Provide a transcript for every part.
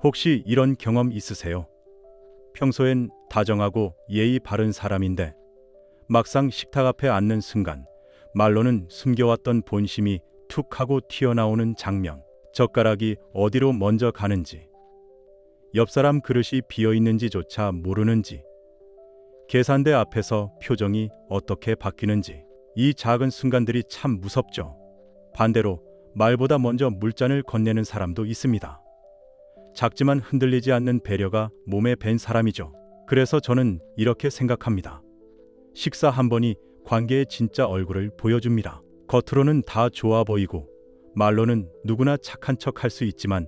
혹시 이런 경험 있으세요? 평소엔 다정하고 예의 바른 사람인데 막상 식탁 앞에 앉는 순간 말로는 숨겨왔던 본심이 툭 하고 튀어나오는 장면. 젓가락이 어디로 먼저 가는지, 옆 사람 그릇이 비어 있는지조차 모르는지, 계산대 앞에서 표정이 어떻게 바뀌는지. 이 작은 순간들이 참 무섭죠. 반대로 말보다 먼저 물잔을 건네는 사람도 있습니다. 작지만 흔들리지 않는 배려가 몸에 밴 사람이죠. 그래서 저는 이렇게 생각합니다. 식사 한 번이 관계의 진짜 얼굴을 보여줍니다. 겉으로는 다 좋아 보이고 말로는 누구나 착한 척 할 수 있지만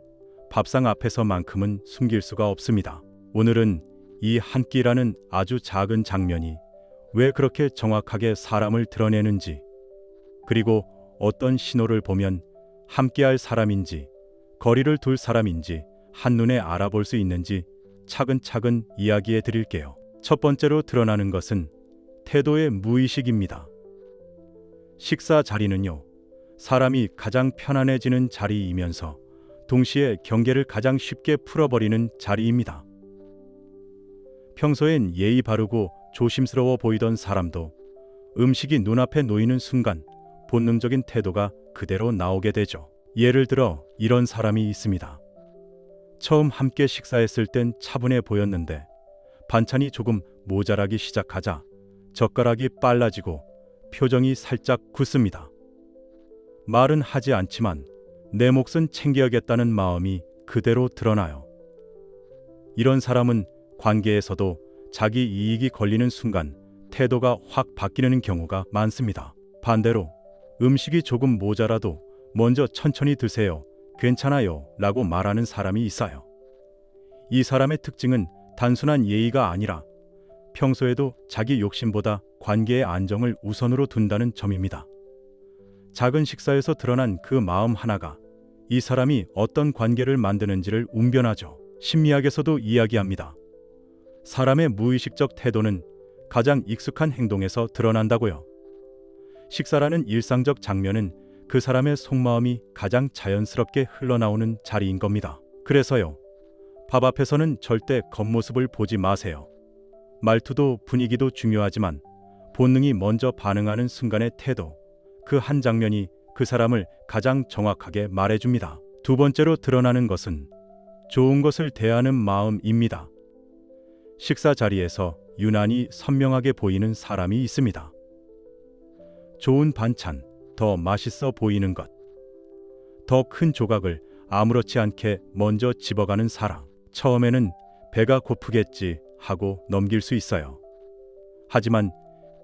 밥상 앞에서만큼은 숨길 수가 없습니다. 오늘은 이 한 끼라는 아주 작은 장면이 왜 그렇게 정확하게 사람을 드러내는지, 그리고 어떤 신호를 보면 함께할 사람인지 거리를 둘 사람인지 한눈에 알아볼 수 있는지 차근차근 이야기해 드릴게요. 첫 번째로 드러나는 것은 태도의 무의식입니다. 식사 자리는요, 사람이 가장 편안해지는 자리이면서 동시에 경계를 가장 쉽게 풀어버리는 자리입니다. 평소엔 예의 바르고 조심스러워 보이던 사람도 음식이 눈앞에 놓이는 순간 본능적인 태도가 그대로 나오게 되죠. 예를 들어 이런 사람이 있습니다. 처음 함께 식사했을 땐 차분해 보였는데 반찬이 조금 모자라기 시작하자 젓가락이 빨라지고 표정이 살짝 굳습니다. 말은 하지 않지만 내 몫은 챙겨야겠다는 마음이 그대로 드러나요. 이런 사람은 관계에서도 자기 이익이 걸리는 순간 태도가 확 바뀌는 경우가 많습니다. 반대로 음식이 조금 모자라도 먼저 천천히 드세요, 괜찮아요 라고 말하는 사람이 있어요. 이 사람의 특징은 단순한 예의가 아니라 평소에도 자기 욕심보다 관계의 안정을 우선으로 둔다는 점입니다. 작은 식사에서 드러난 그 마음 하나가 이 사람이 어떤 관계를 만드는지를 웅변하죠. 심리학에서도 이야기합니다. 사람의 무의식적 태도는 가장 익숙한 행동에서 드러난다고요. 식사라는 일상적 장면은 그 사람의 속마음이 가장 자연스럽게 흘러나오는 자리인 겁니다. 그래서요, 밥 앞에서는 절대 겉모습을 보지 마세요. 말투도 분위기도 중요하지만 본능이 먼저 반응하는 순간의 태도, 그 한 장면이 그 사람을 가장 정확하게 말해줍니다. 두 번째로 드러나는 것은 좋은 것을 대하는 마음입니다. 식사 자리에서 유난히 선명하게 보이는 사람이 있습니다. 좋은 반찬, 더 맛있어 보이는 것, 더 큰 조각을 아무렇지 않게 먼저 집어가는 사람. 처음에는 배가 고프겠지 하고 넘길 수 있어요. 하지만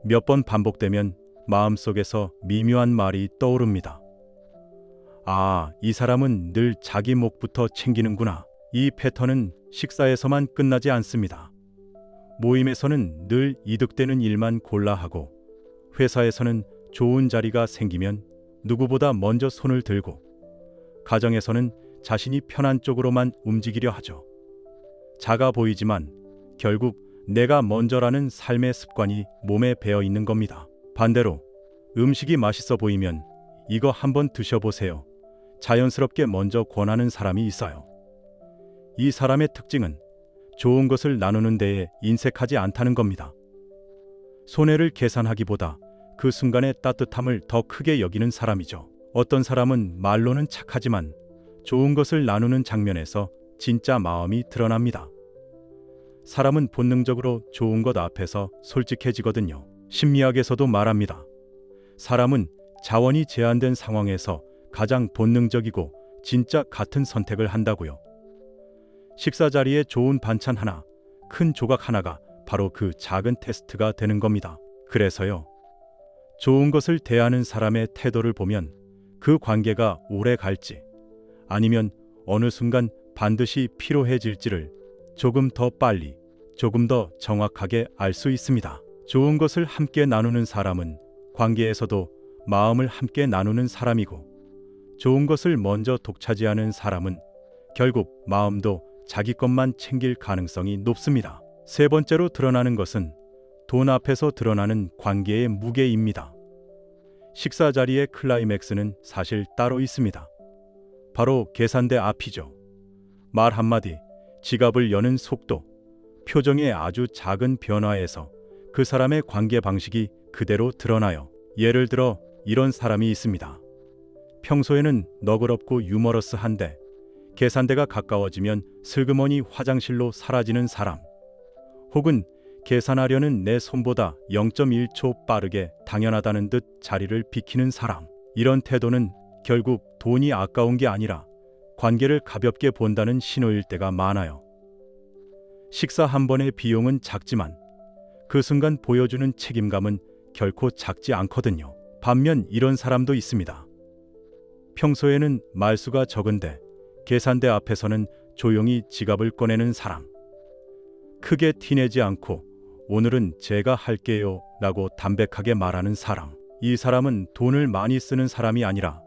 몇 번 반복되면 마음속에서 미묘한 말이 떠오릅니다. 아, 이 사람은 늘 자기 몫부터 챙기는구나. 이 패턴은 식사에서만 끝나지 않습니다. 모임에서는 늘 이득되는 일만 골라 하고, 회사에서는 좋은 자리가 생기면 누구보다 먼저 손을 들고, 가정에서는 자신이 편한 쪽으로만 움직이려 하죠. 작아 보이지만 결국 내가 먼저라는 삶의 습관이 몸에 배어 있는 겁니다. 반대로 음식이 맛있어 보이면 이거 한번 드셔보세요, 자연스럽게 먼저 권하는 사람이 있어요. 이 사람의 특징은 좋은 것을 나누는 데에 인색하지 않다는 겁니다. 손해를 계산하기보다 그 순간의 따뜻함을 더 크게 여기는 사람이죠. 어떤 사람은 말로는 착하지만 좋은 것을 나누는 장면에서 진짜 마음이 드러납니다. 사람은 본능적으로 좋은 것 앞에서 솔직해지거든요. 심리학에서도 말합니다. 사람은 자원이 제한된 상황에서 가장 본능적이고 진짜 같은 선택을 한다고요. 식사 자리에 좋은 반찬 하나, 큰 조각 하나가 바로 그 작은 테스트가 되는 겁니다. 그래서요, 좋은 것을 대하는 사람의 태도를 보면 그 관계가 오래 갈지 아니면 어느 순간 반드시 피로해질지를 조금 더 빨리, 조금 더 정확하게 알 수 있습니다. 좋은 것을 함께 나누는 사람은 관계에서도 마음을 함께 나누는 사람이고, 좋은 것을 먼저 독차지하는 사람은 결국 마음도 자기 것만 챙길 가능성이 높습니다. 세 번째로 드러나는 것은 돈 앞에서 드러나는 관계의 무게입니다. 식사 자리의 클라이맥스는 사실 따로 있습니다. 바로 계산대 앞이죠. 말 한마디, 지갑을 여는 속도, 표정의 아주 작은 변화에서 그 사람의 관계 방식이 그대로 드러나요. 예를 들어 이런 사람이 있습니다. 평소에는 너그럽고 유머러스한데 계산대가 가까워지면 슬그머니 화장실로 사라지는 사람, 혹은 계산하려는 내 손보다 0.1초 빠르게 당연하다는 듯 자리를 비키는 사람. 이런 태도는 결국 돈이 아까운 게 아니라 관계를 가볍게 본다는 신호일 때가 많아요. 식사 한 번의 비용은 작지만 그 순간 보여주는 책임감은 결코 작지 않거든요. 반면 이런 사람도 있습니다. 평소에는 말수가 적은데 계산대 앞에서는 조용히 지갑을 꺼내는 사람. 크게 티내지 않고 오늘은 제가 할게요 라고 담백하게 말하는 사람. 이 사람은 돈을 많이 쓰는 사람이 아니라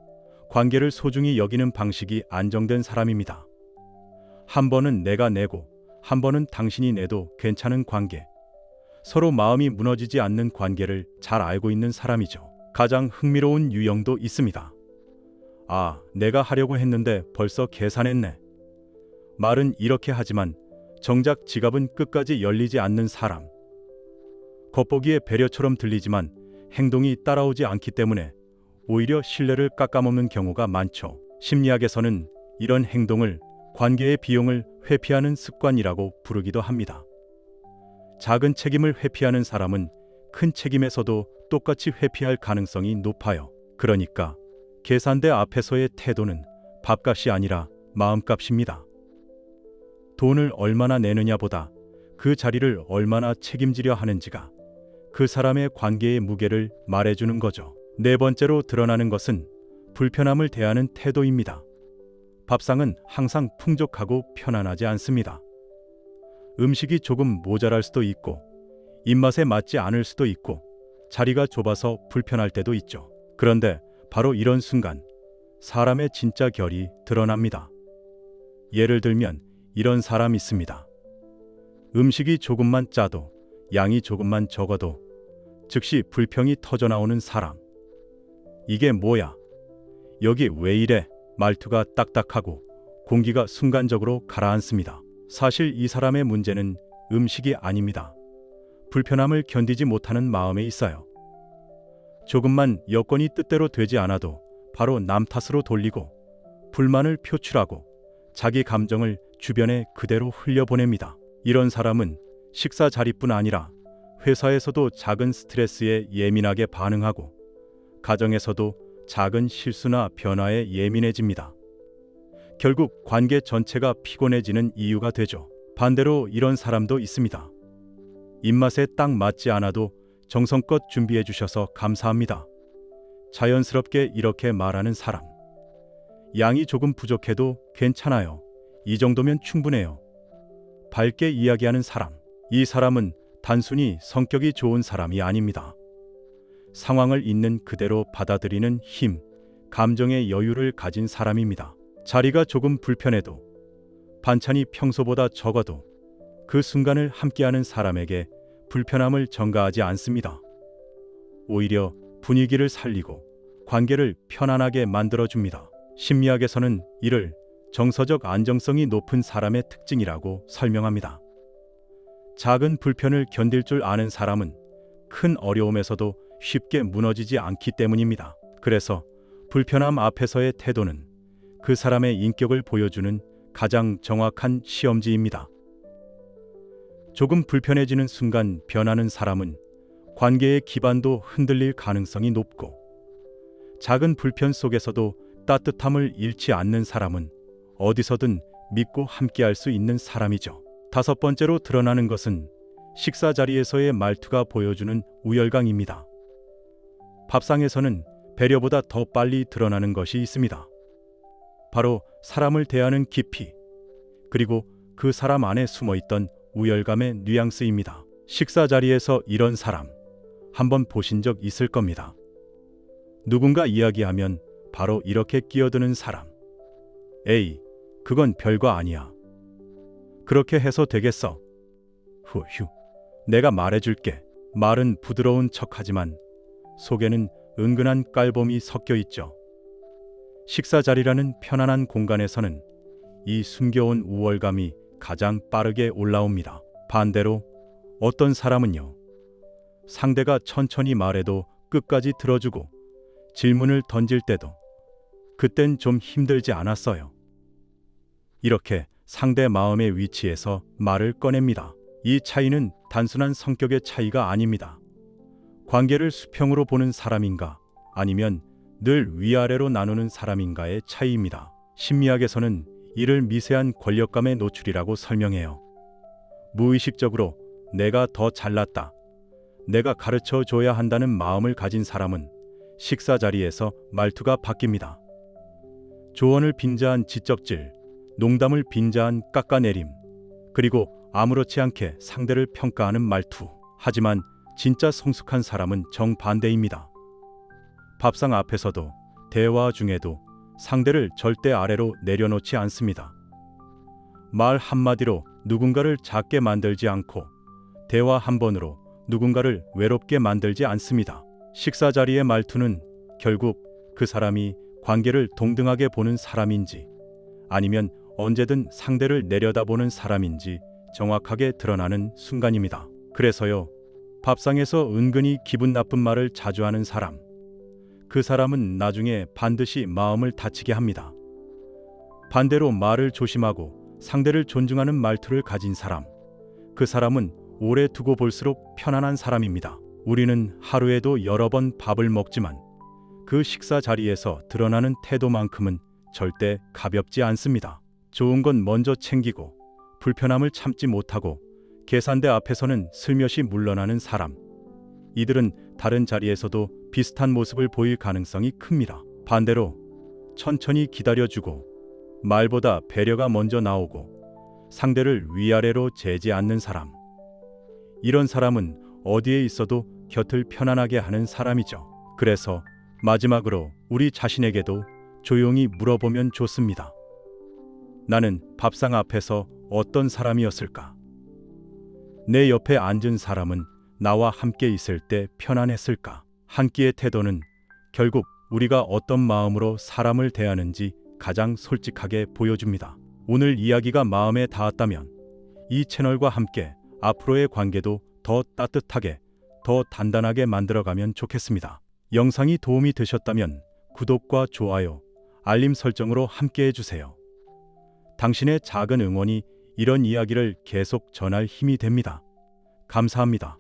관계를 소중히 여기는 방식이 안정된 사람입니다. 한 번은 내가 내고 한 번은 당신이 내도 괜찮은 관계. 서로 마음이 무너지지 않는 관계를 잘 알고 있는 사람이죠. 가장 흥미로운 유형도 있습니다. 아, 내가 하려고 했는데 벌써 계산했네. 말은 이렇게 하지만 정작 지갑은 끝까지 열리지 않는 사람. 겉보기에 배려처럼 들리지만 행동이 따라오지 않기 때문에 오히려 신뢰를 깎아먹는 경우가 많죠. 심리학에서는 이런 행동을 관계의 비용을 회피하는 습관이라고 부르기도 합니다. 작은 책임을 회피하는 사람은 큰 책임에서도 똑같이 회피할 가능성이 높아요. 그러니까 계산대 앞에서의 태도는 밥값이 아니라 마음값입니다. 돈을 얼마나 내느냐보다 그 자리를 얼마나 책임지려 하는지가 그 사람의 관계의 무게를 말해주는 거죠. 네 번째로 드러나는 것은 불편함을 대하는 태도입니다. 밥상은 항상 풍족하고 편안하지 않습니다. 음식이 조금 모자랄 수도 있고 입맛에 맞지 않을 수도 있고 자리가 좁아서 불편할 때도 있죠. 그런데 바로 이런 순간 사람의 진짜 결이 드러납니다. 예를 들면 이런 사람 있습니다. 음식이 조금만 짜도 양이 조금만 적어도 즉시 불평이 터져나오는 사람. 이게 뭐야? 여기 왜 이래? 말투가 딱딱하고 공기가 순간적으로 가라앉습니다. 사실 이 사람의 문제는 음식이 아닙니다. 불편함을 견디지 못하는 마음에 있어요. 조금만 여건이 뜻대로 되지 않아도 바로 남 탓으로 돌리고 불만을 표출하고 자기 감정을 주변에 그대로 흘려보냅니다. 이런 사람은 식사 자리뿐 아니라 회사에서도 작은 스트레스에 예민하게 반응하고 가정에서도 작은 실수나 변화에 예민해집니다. 결국 관계 전체가 피곤해지는 이유가 되죠. 반대로 이런 사람도 있습니다. 입맛에 딱 맞지 않아도 정성껏 준비해 주셔서 감사합니다. 자연스럽게 이렇게 말하는 사람. 양이 조금 부족해도 괜찮아요. 이 정도면 충분해요. 밝게 이야기하는 사람. 이 사람은 단순히 성격이 좋은 사람이 아닙니다. 상황을 있는 그대로 받아들이는 힘, 감정의 여유를 가진 사람입니다. 자리가 조금 불편해도 반찬이 평소보다 적어도 그 순간을 함께하는 사람에게 불편함을 전가하지 않습니다. 오히려 분위기를 살리고 관계를 편안하게 만들어줍니다. 심리학에서는 이를 정서적 안정성이 높은 사람의 특징이라고 설명합니다. 작은 불편을 견딜 줄 아는 사람은 큰 어려움에서도 쉽게 무너지지 않기 때문입니다. 그래서 불편함 앞에서의 태도는 그 사람의 인격을 보여주는 가장 정확한 시험지입니다. 조금 불편해지는 순간 변하는 사람은 관계의 기반도 흔들릴 가능성이 높고, 작은 불편 속에서도 따뜻함을 잃지 않는 사람은 어디서든 믿고 함께할 수 있는 사람이죠. 다섯 번째로 드러나는 것은 식사 자리에서의 말투가 보여주는 우열감입니다. 밥상에서는 배려보다 더 빨리 드러나는 것이 있습니다. 바로 사람을 대하는 깊이, 그리고 그 사람 안에 숨어있던 우열감의 뉘앙스입니다. 식사 자리에서 이런 사람 한번 보신 적 있을 겁니다. 누군가 이야기하면 바로 이렇게 끼어드는 사람. 에이, 그건 별거 아니야. 그렇게 해서 되겠어. 휴, 내가 말해줄게. 말은 부드러운 척하지만 속에는 은근한 깔봄이 섞여 있죠. 식사 자리라는 편안한 공간에서는 이 숨겨온 우월감이 가장 빠르게 올라옵니다. 반대로 어떤 사람은요, 상대가 천천히 말해도 끝까지 들어주고 질문을 던질 때도 그땐 좀 힘들지 않았어요. 이렇게 상대 마음의 위치에서 말을 꺼냅니다. 이 차이는 단순한 성격의 차이가 아닙니다. 관계를 수평으로 보는 사람인가 아니면 늘 위아래로 나누는 사람인가의 차이입니다. 심리학에서는 이를 미세한 권력감의 노출이라고 설명해요. 무의식적으로 내가 더 잘났다, 내가 가르쳐 줘야 한다는 마음을 가진 사람은 식사 자리에서 말투가 바뀝니다. 조언을 빙자한 지적질, 농담을 빙자한 깎아내림, 그리고 아무렇지 않게 상대를 평가하는 말투. 하지만 진짜 성숙한 사람은 정반대입니다. 밥상 앞에서도 대화 중에도 상대를 절대 아래로 내려놓지 않습니다. 말 한마디로 누군가를 작게 만들지 않고 대화 한 번으로 누군가를 외롭게 만들지 않습니다. 식사 자리의 말투는 결국 그 사람이 관계를 동등하게 보는 사람인지 아니면 언제든 상대를 내려다보는 사람인지 정확하게 드러나는 순간입니다. 그래서요, 밥상에서 은근히 기분 나쁜 말을 자주 하는 사람, 그 사람은 나중에 반드시 마음을 다치게 합니다. 반대로 말을 조심하고 상대를 존중하는 말투를 가진 사람, 그 사람은 오래 두고 볼수록 편안한 사람입니다. 우리는 하루에도 여러 번 밥을 먹지만 그 식사 자리에서 드러나는 태도만큼은 절대 가볍지 않습니다. 좋은 건 먼저 챙기고 불편함을 참지 못하고 계산대 앞에서는 슬며시 물러나는 사람, 이들은 다른 자리에서도 비슷한 모습을 보일 가능성이 큽니다. 반대로 천천히 기다려주고 말보다 배려가 먼저 나오고 상대를 위아래로 재지 않는 사람, 이런 사람은 어디에 있어도 곁을 편안하게 하는 사람이죠. 그래서 마지막으로 우리 자신에게도 조용히 물어보면 좋습니다. 나는 밥상 앞에서 어떤 사람이었을까? 내 옆에 앉은 사람은 나와 함께 있을 때 편안했을까? 한 끼의 태도는 결국 우리가 어떤 마음으로 사람을 대하는지 가장 솔직하게 보여줍니다. 오늘 이야기가 마음에 닿았다면 이 채널과 함께 앞으로의 관계도 더 따뜻하게, 더 단단하게 만들어가면 좋겠습니다. 영상이 도움이 되셨다면 구독과 좋아요, 알림 설정으로 함께 해주세요. 당신의 작은 응원이 이런 이야기를 계속 전할 힘이 됩니다. 감사합니다.